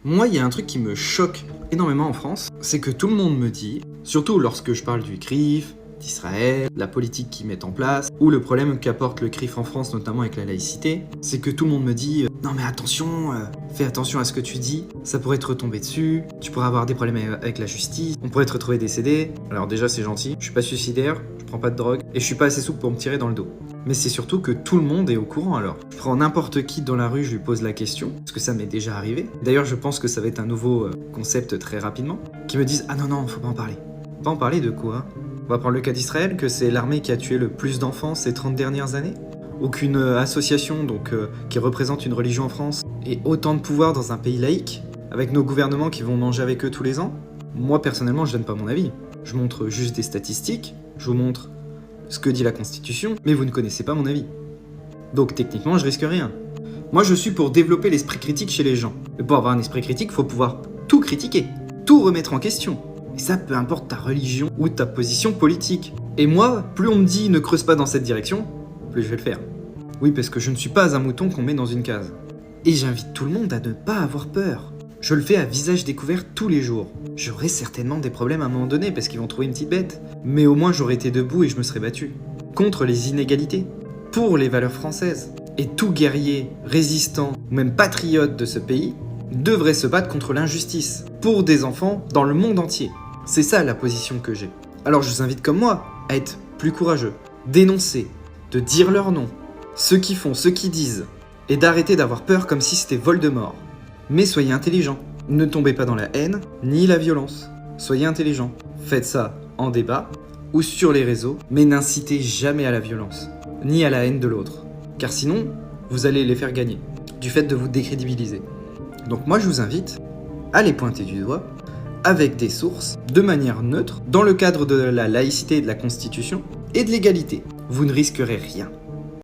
Moi, il y a un truc qui me choque énormément en France, c'est que tout le monde me dit, surtout lorsque je parle du CRIF, d'Israël, la politique qu'ils mettent en place, ou le problème qu'apporte le CRIF en France, notamment avec la laïcité, c'est que tout le monde me dit non mais attention, fais attention à ce que tu dis, ça pourrait te retomber dessus, tu pourrais avoir des problèmes avec la justice, on pourrait te retrouver décédé. Alors déjà c'est gentil, je suis pas suicidaire, je prends pas de drogue, et je suis pas assez souple pour me tirer dans le dos. Mais c'est surtout que tout le monde est au courant alors. Je prends n'importe qui dans la rue, je lui pose la question, parce que ça m'est déjà arrivé. D'ailleurs je pense que ça va être un nouveau concept très rapidement, qui me disent ah non, faut pas en parler. Pas en parler de quoi? On va prendre le cas d'Israël, que c'est l'armée qui a tué le plus d'enfants ces 30 dernières années. Aucune association qui représente une religion en France ait autant de pouvoir dans un pays laïque, avec nos gouvernements qui vont manger avec eux tous les ans. Moi personnellement je donne pas mon avis. Je montre juste des statistiques, je vous montre ce que dit la Constitution, mais vous ne connaissez pas mon avis. Donc techniquement je risque rien. Moi je suis pour développer l'esprit critique chez les gens. Et pour avoir un esprit critique, faut pouvoir tout critiquer, tout remettre en question. Et ça, peu importe ta religion ou ta position politique. Et moi, plus on me dit ne creuse pas dans cette direction, plus je vais le faire. Oui, parce que je ne suis pas un mouton qu'on met dans une case. Et j'invite tout le monde à ne pas avoir peur. Je le fais à visage découvert tous les jours. J'aurai certainement des problèmes à un moment donné parce qu'ils vont trouver une petite bête. Mais au moins j'aurais été debout et je me serais battu. Contre les inégalités. Pour les valeurs françaises. Et tout guerrier, résistant ou même patriote de ce pays devrait se battre contre l'injustice. Pour des enfants dans le monde entier. C'est ça la position que j'ai. Alors je vous invite comme moi à être plus courageux, d'énoncer, de dire leur nom, ce qu'ils font, ce qu'ils disent, et d'arrêter d'avoir peur comme si c'était Voldemort. Mais soyez intelligents, ne tombez pas dans la haine ni la violence. Soyez intelligents, faites ça en débat ou sur les réseaux, mais n'incitez jamais à la violence, ni à la haine de l'autre. Car sinon, vous allez les faire gagner, du fait de vous décrédibiliser. Donc moi je vous invite à les pointer du doigt, avec des sources, de manière neutre, dans le cadre de la laïcité et de la Constitution, et de l'égalité. Vous ne risquerez rien.